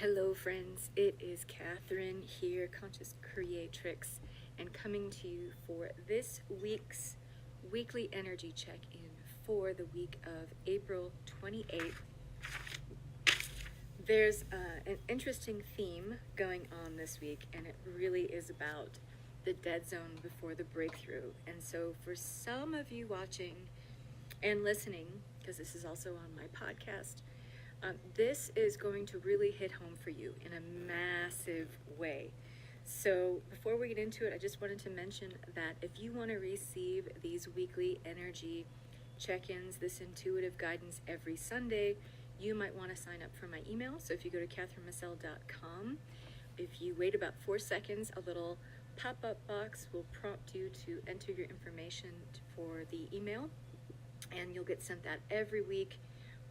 Hello, friends. It is Catherine here, Conscious Creatrix, and coming to you for this week's weekly energy check-in for the week of April 28th. There's an interesting theme going on this week, and it really is about the dead zone before the breakthrough. And so for some of you watching and listening, because this is also on my podcast, this is going to really hit home for you in a massive way. So before we get into it, I just wanted to mention that if you want to receive these weekly energy check-ins, this intuitive guidance every Sunday, you might want to sign up for my email. So if you go to catherinemissel.com, if you wait about 4 seconds, a little pop-up box will prompt you to enter your information for the email, and you'll get sent that every week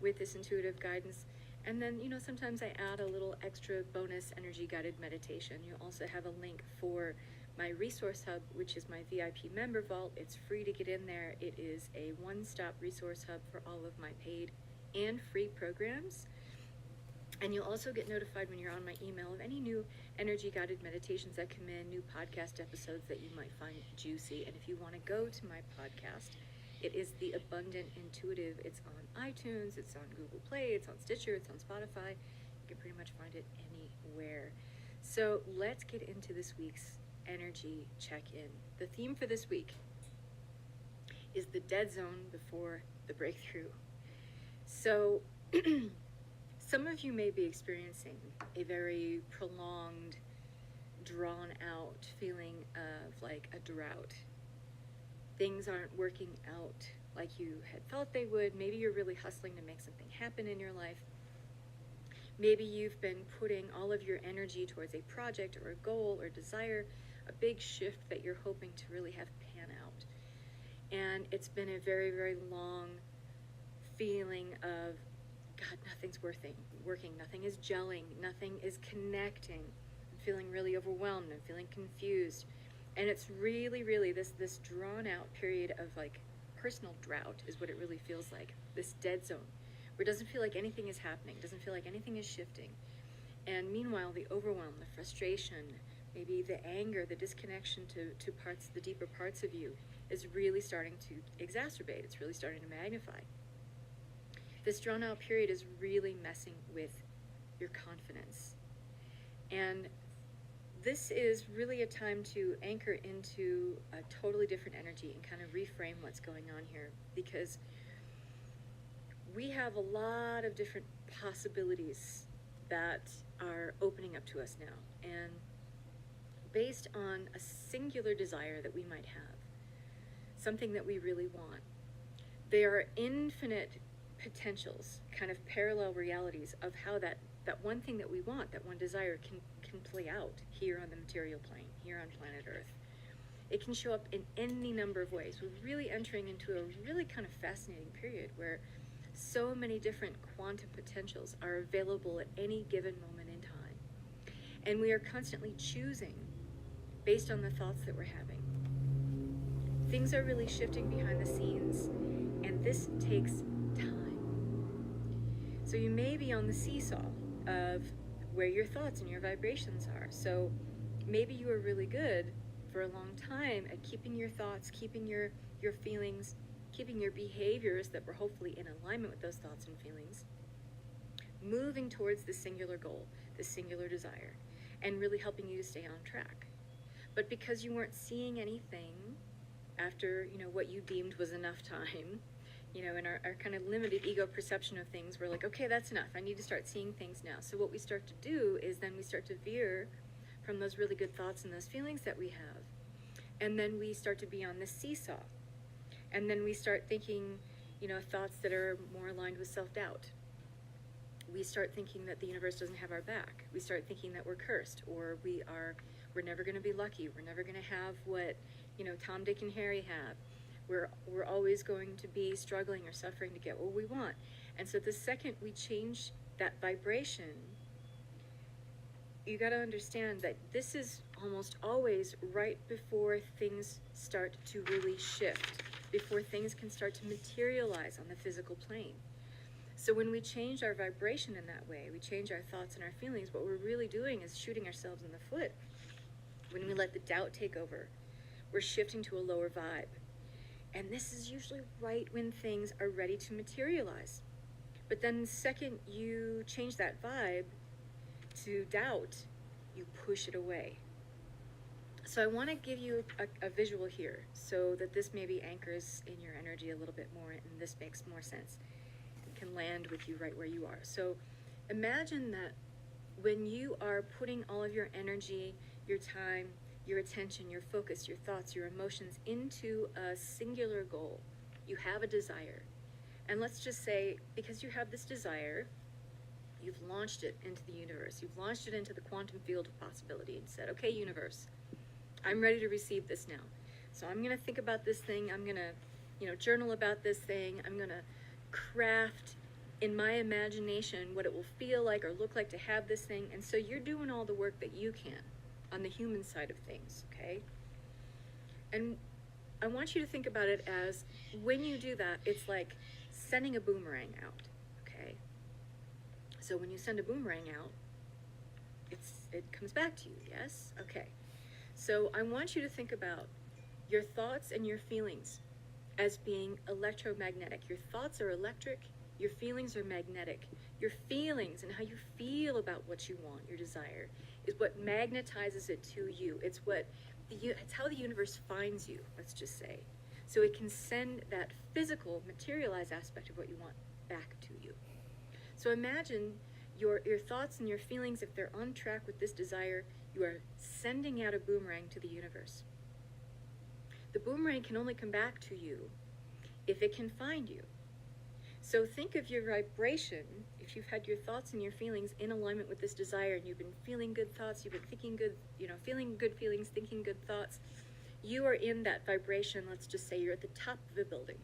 with this intuitive guidance. And then, sometimes I add a little extra bonus energy guided meditation. You'll also have a link for my resource hub, which is my VIP member vault. It's free to get in there. It is a one-stop resource hub for all of my paid and free programs. And you'll also get notified when you're on my email of any new energy guided meditations that come in, new podcast episodes that you might find juicy. And if you want to go to my podcast, it is The Abundant Intuitive. It's on iTunes, it's on Google Play, it's on Stitcher, it's on Spotify. You can pretty much find it anywhere. So let's get into this week's energy check-in. The theme for this week is the dead zone before the breakthrough. So some of you may be experiencing a very prolonged, drawn-out feeling of like a drought. Things aren't working out like you had thought they would. Maybe you're really hustling to make something happen in your life. Maybe you've been putting all of your energy towards a project or a goal or desire, a big shift that you're hoping to really have pan out. And it's been a very, very long feeling of, God, nothing's working, nothing is gelling, nothing is connecting. I'm feeling really overwhelmed, I'm feeling confused. And it's really, really this drawn out period of like personal drought is what it really feels like. This dead zone where it doesn't feel like anything is happening, doesn't feel like anything is shifting. And meanwhile, the overwhelm, the frustration, maybe the anger, the disconnection to parts, the deeper parts of you is really starting to exacerbate. It's really starting to magnify. This drawn out period is really messing with your confidence. And this is really a time to anchor into a totally different energy and kind of reframe what's going on here, because we have a lot of different possibilities that are opening up to us now, and based on a singular desire that we might have, something that we really want. There are infinite potentials, kind of parallel realities of how that one thing that we want, that one desire can play out here on the material plane, here on planet Earth. It can show up in any number of ways. We're really entering into a really kind of fascinating period where so many different quantum potentials are available at any given moment in time. And we are constantly choosing based on the thoughts that we're having. Things are really shifting behind the scenes, and this takes time. So you may be on the seesaw of where your thoughts and your vibrations are. So maybe you were really good for a long time at keeping your thoughts, keeping your feelings, keeping your behaviors that were hopefully in alignment with those thoughts and feelings, moving towards this singular goal, this singular desire, and really helping you to stay on track. But because you weren't seeing anything after, what you deemed was enough time, in our kind of limited ego perception of things, we're like, okay, that's enough. I need to start seeing things now. So what we start to do is then we start to veer from those really good thoughts and those feelings that we have. And then we start to be on the seesaw. And then we start thinking, thoughts that are more aligned with self-doubt. We start thinking that the universe doesn't have our back. We start thinking that we're cursed, or we're never going to be lucky. We're never going to have what, Tom, Dick, and Harry have. We're always going to be struggling or suffering to get what we want. And so the second we change that vibration, you got to understand that this is almost always right before things start to really shift, before things can start to materialize on the physical plane. So when we change our vibration in that way, we change our thoughts and our feelings, what we're really doing is shooting ourselves in the foot. When we let the doubt take over, we're shifting to a lower vibe. And this is usually right when things are ready to materialize. But then the second you change that vibe to doubt, you push it away. So I want to give you a visual here so that this maybe anchors in your energy a little bit more and this makes more sense. It can land with you right where you are. So imagine that when you are putting all of your energy, your time, your attention, your focus, your thoughts, your emotions into a singular goal, you have a desire. And let's just say, because you have this desire, you've launched it into the universe. You've launched it into the quantum field of possibility and said, okay, universe, I'm ready to receive this now. So I'm going to think about this thing. I'm going to, journal about this thing. I'm going to craft in my imagination what it will feel like or look like to have this thing. And so you're doing all the work that you can on the human side of things, okay? And I want you to think about it as when you do that, it's like sending a boomerang out, okay? So when you send a boomerang out, it comes back to you, yes? Okay. So I want you to think about your thoughts and your feelings as being electromagnetic. Your thoughts are electric, your feelings are magnetic. Your feelings and how you feel about what you want, your desire, is what magnetizes it to you. It's how the universe finds you, let's just say. So it can send that physical, materialized aspect of what you want back to you. So imagine your thoughts and your feelings, if they're on track with this desire, you are sending out a boomerang to the universe. The boomerang can only come back to you if it can find you. So think of your vibration, if you've had your thoughts and your feelings in alignment with this desire, and you've been feeling good thoughts, you've been thinking good, feeling good feelings, thinking good thoughts, you are in that vibration. Let's just say you're at the top of a building,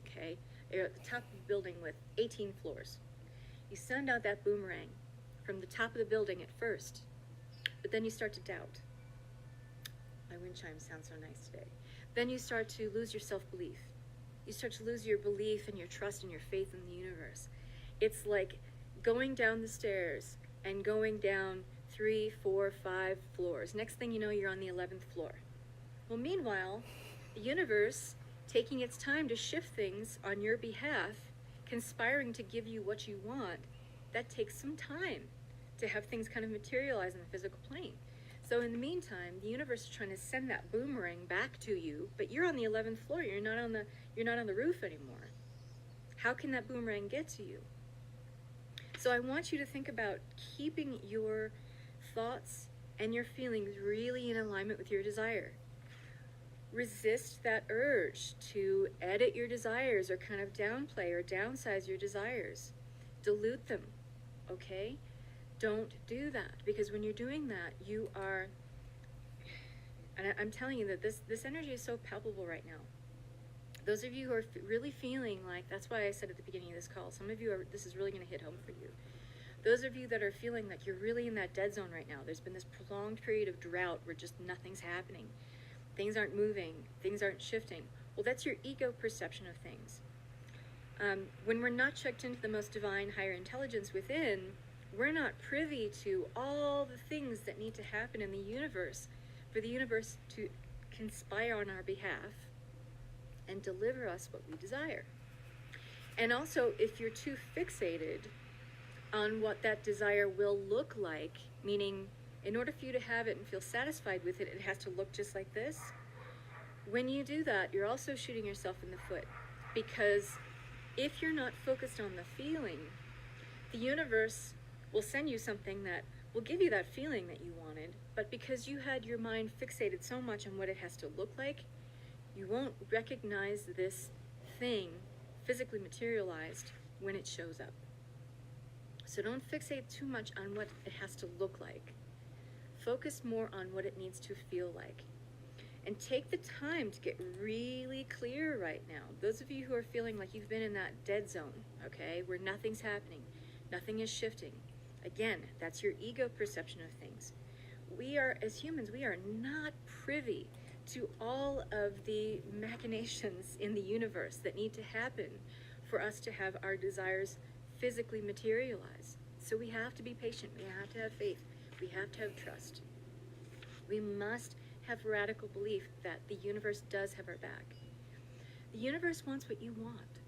okay? You're at the top of a building with 18 floors. You send out that boomerang from the top of the building at first, but then you start to doubt. My wind chimes sound so nice today. Then you start to lose your self-belief. You start to lose your belief and your trust and your faith in the universe. It's like going down the stairs and going down 3, 4, 5 floors. Next thing you know, you're on the 11th floor. Well, meanwhile, the universe, taking its time to shift things on your behalf, conspiring to give you what you want, that takes some time to have things kind of materialize in the physical plane. So in the meantime, the universe is trying to send that boomerang back to you, but you're on the 11th floor. You're not on the roof anymore. How can that boomerang get to you? So I want you to think about keeping your thoughts and your feelings really in alignment with your desire. Resist that urge to edit your desires or kind of downplay or downsize your desires. Dilute them, okay? Don't do that, because when you're doing that, you are, and I'm telling you that this energy is so palpable right now. Those of you who are really feeling like, that's why I said at the beginning of this call, some of you this is really going to hit home for you. Those of you that are feeling like you're really in that dead zone right now, there's been this prolonged period of drought where just nothing's happening. Things aren't moving, things aren't shifting. Well, that's your ego perception of things. When we're not checked into the most divine, higher intelligence within, we're not privy to all the things that need to happen in the universe for the universe to conspire on our behalf and deliver us what we desire. And also, if you're too fixated on what that desire will look like, meaning in order for you to have it and feel satisfied with it, it has to look just like this. When you do that, you're also shooting yourself in the foot, because if you're not focused on the feeling, the universe will send you something that will give you that feeling that you wanted, but because you had your mind fixated so much on what it has to look like, you won't recognize this thing physically materialized when it shows up. So don't fixate too much on what it has to look like. Focus more on what it needs to feel like. And take the time to get really clear right now. Those of you who are feeling like you've been in that dead zone, okay, where nothing's happening, nothing is shifting. Again, that's your ego perception of things. We are, as humans, we are not privy to all of the machinations in the universe that need to happen for us to have our desires physically materialize. So we have to be patient. We have to have faith. We have to have trust. We must have radical belief that the universe does have our back. The universe wants what you want.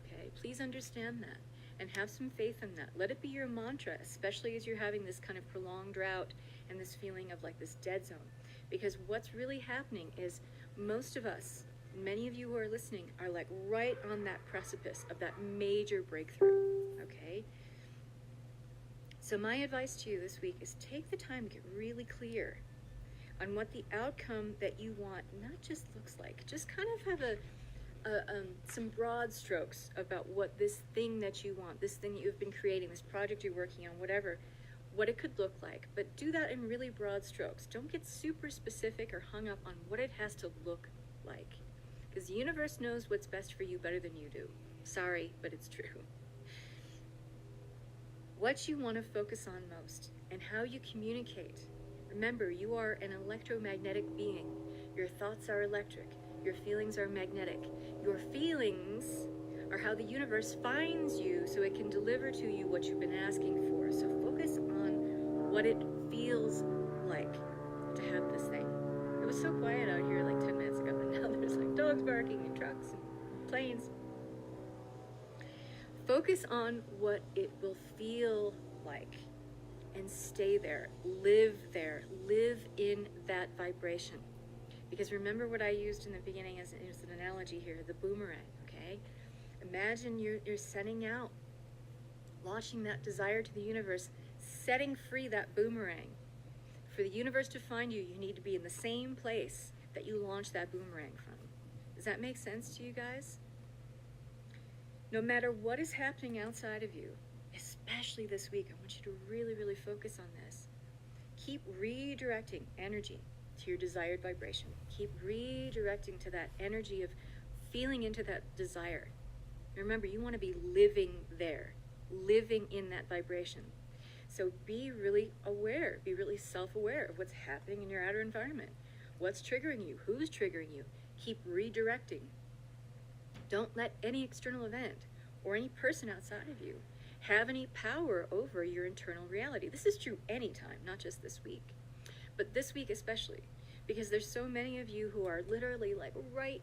Okay? Please understand that and have some faith in that. Let it be your mantra, especially as you're having this kind of prolonged drought and this feeling of like this dead zone. Because what's really happening is most of us, many of you who are listening, are like right on that precipice of that major breakthrough. Okay? So my advice to you this week is take the time to get really clear on what the outcome that you want not just looks like. Just kind of have some broad strokes about what this thing that you want, this thing that you've been creating, this project you're working on, whatever, what it could look like. But do that in really broad strokes. Don't get super specific or hung up on what it has to look like. Because the universe knows what's best for you better than you do. Sorry, but it's true. What you want to focus on most and how you communicate. Remember, you are an electromagnetic being. Your thoughts are electric. Your feelings are magnetic. Your feelings are how the universe finds you so it can deliver to you what you've been asking for. So focus on what it feels like to have this thing. It was so quiet out here like 10 minutes ago, and now there's like dogs barking and trucks and planes. Focus on what it will feel like and stay there, live in that vibration. Because remember what I used in the beginning as an analogy here, the boomerang, okay? Imagine you're sending out, launching that desire to the universe, setting free that boomerang. For the universe to find you, you need to be in the same place that you launched that boomerang from. Does that make sense to you guys? No matter what is happening outside of you, especially this week, I want you to really, really focus on this. Keep redirecting energy to your desired vibration. Keep redirecting to that energy of feeling into that desire. Remember, you want to be living there, living in that vibration. So be really aware, be really self-aware of what's happening in your outer environment. What's triggering you? Who's triggering you? Keep redirecting. Don't let any external event or any person outside of you have any power over your internal reality. This is true anytime, not just this week. But this week especially, because there's so many of you who are literally like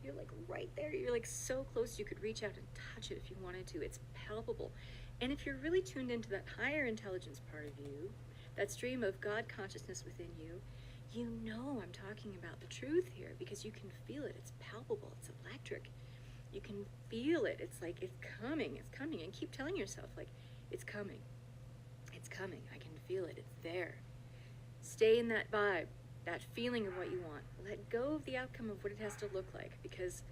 you're like right there. You're like so close you could reach out and touch it if you wanted to. It's palpable. And if you're really tuned into that higher intelligence part of you, that stream of God consciousness within you, you know I'm talking about the truth here because you can feel it. It's palpable. It's electric. You can feel it. It's like it's coming. And keep telling yourself like, it's coming. It's coming. I can feel it. It's there. Stay in that vibe, that feeling of what you want. Let go of the outcome of what it has to look like because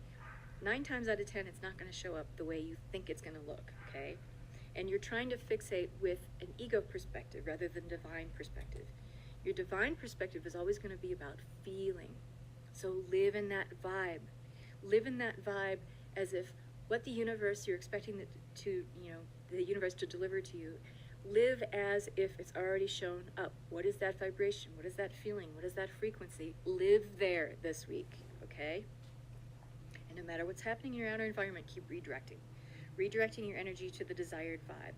9 times out of 10, it's not going to show up the way you think it's going to look, okay? And you're trying to fixate with an ego perspective rather than divine perspective. Your divine perspective is always going to be about feeling. So live in that vibe. Live in that vibe as if what the universe you're expecting the universe to deliver to you, live as if it's already shown up. What is that vibration? What is that feeling? What is that frequency? Live there this week, okay? And no matter what's happening in your outer environment, keep redirecting your energy to the desired vibe.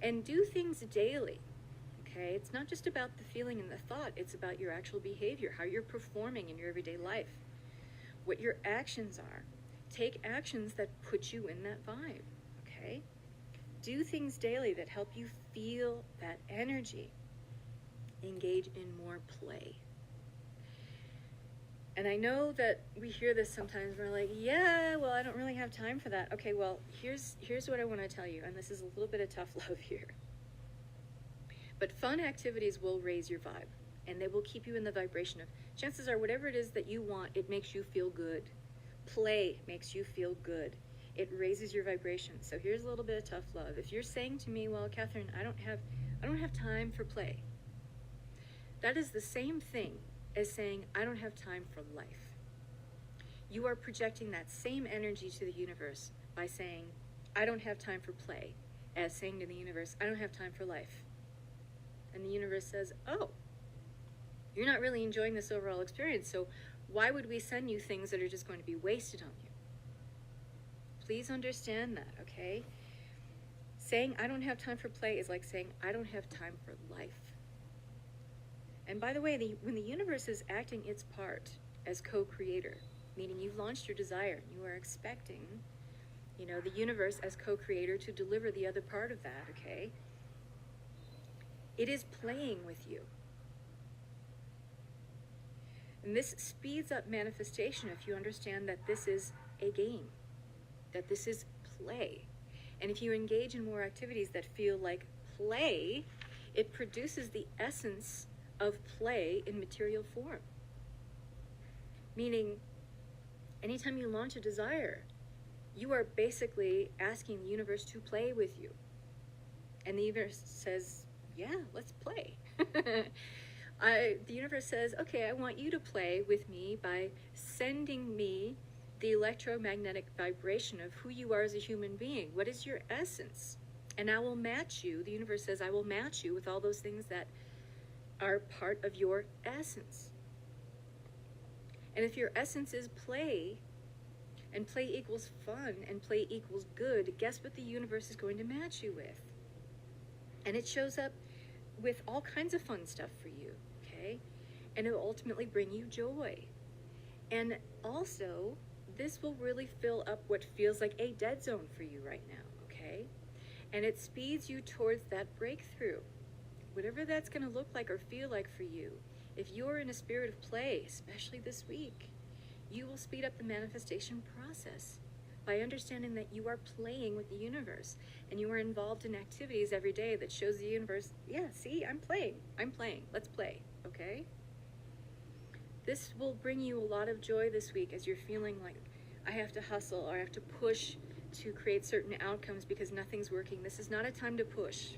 And do things daily, okay? It's not just about the feeling and the thought, it's about your actual behavior, how you're performing in your everyday life, what your actions are. Take actions that put you in that vibe, okay? Do things daily that help you feel that energy. Engage in more play. And I know that we hear this sometimes, we're like, yeah, well, I don't really have time for that. Okay, well, here's what I want to tell you, and this is a little bit of tough love here. But fun activities will raise your vibe, and they will keep you in the vibration of, chances are, whatever it is that you want, it makes you feel good. Play makes you feel good. It raises your vibration. So here's a little bit of tough love. If you're saying to me, well, Catherine, I don't have time for play. That is the same thing as saying, I don't have time for life. You are projecting that same energy to the universe by saying, I don't have time for play, as saying to the universe, I don't have time for life. And the universe says, oh, you're not really enjoying this overall experience, so why would we send you things that are just going to be wasted on you? Please understand that, okay? saying I don't have time for play is like saying I don't have time for life. And by the way, when the universe is acting its part as co-creator, meaning you've launched your desire and you are expecting, the universe as co-creator to deliver the other part of that, okay? It is playing with you. And this speeds up manifestation if you understand that this is a game, that this is play. And if you engage in more activities that feel like play, it produces the essence of play in material form. Meaning, anytime you launch a desire, you are basically asking the universe to play with you. And the universe says, yeah, let's play. The universe says, okay, I want you to play with me by sending me the electromagnetic vibration of who you are as a human being. What is your essence? And I will match you. The universe says, I will match you with all those things that are part of your essence. And if your essence is play, and play equals fun, and play equals good, guess what the universe is going to match you with? And it shows up with all kinds of fun stuff for you, okay? And it will ultimately bring you joy. And also, this will really fill up what feels like a dead zone for you right now, okay? And it speeds you towards that breakthrough. Whatever that's going to look like or feel like for you, if you're in a spirit of play, especially this week, you will speed up the manifestation process by understanding that you are playing with the universe and you are involved in activities every day that shows the universe, yeah, see, I'm playing, let's play, okay? This will bring you a lot of joy this week as you're feeling like I have to hustle or I have to push to create certain outcomes because nothing's working. This is not a time to push.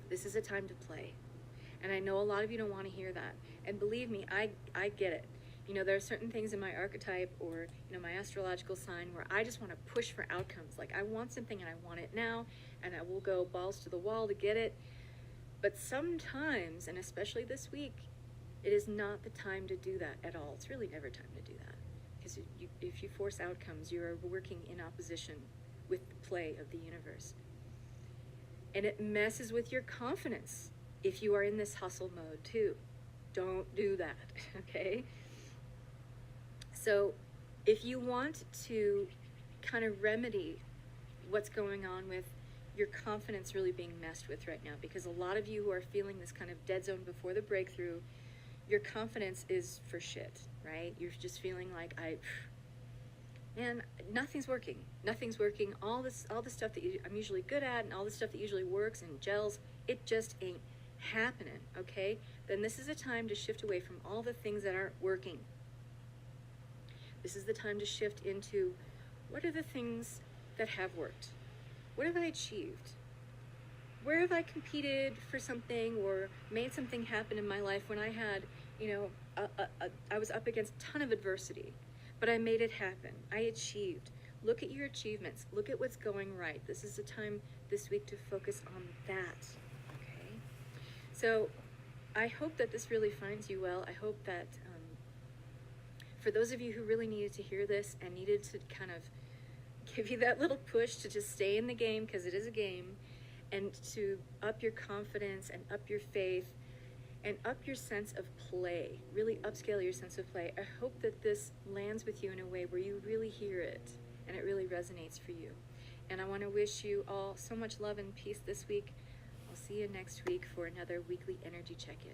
This is a time to play. And I know a lot of you don't want to hear that. And believe me, I get it. There are certain things in my archetype or, my astrological sign where I just want to push for outcomes. Like I want something and I want it now and I will go balls to the wall to get it. But sometimes, and especially this week, it is not the time to do that at all. It's really never time to do that. Because if you force outcomes, you're working in opposition with the play of the universe. And it messes with your confidence if you are in this hustle mode too. Don't do that, okay? So if you want to kind of remedy what's going on with your confidence really being messed with right now, because a lot of you who are feeling this kind of dead zone before the breakthrough, your confidence is for shit, right? You're just feeling like man, nothing's working. Nothing's working. All the stuff that I'm usually good at and all the stuff that usually works and gels, it just ain't happening, okay? Then this is a time to shift away from all the things that aren't working. This is the time to shift into what are the things that have worked? What have I achieved? Where have I competed for something or made something happen in my life when I had, I was up against a ton of adversity, but I made it happen. I achieved. Look at your achievements. Look at what's going right. This is the time this week to focus on that, okay? So I hope that this really finds you well. I hope that for those of you who really needed to hear this and needed to kind of give you that little push to just stay in the game, because it is a game, and to up your confidence and up your faith and up your sense of play, really upscale your sense of play. I hope that this lands with you in a way where you really hear it and it really resonates for you. And I want to wish you all so much love and peace this week. I'll see you next week for another weekly energy check-in.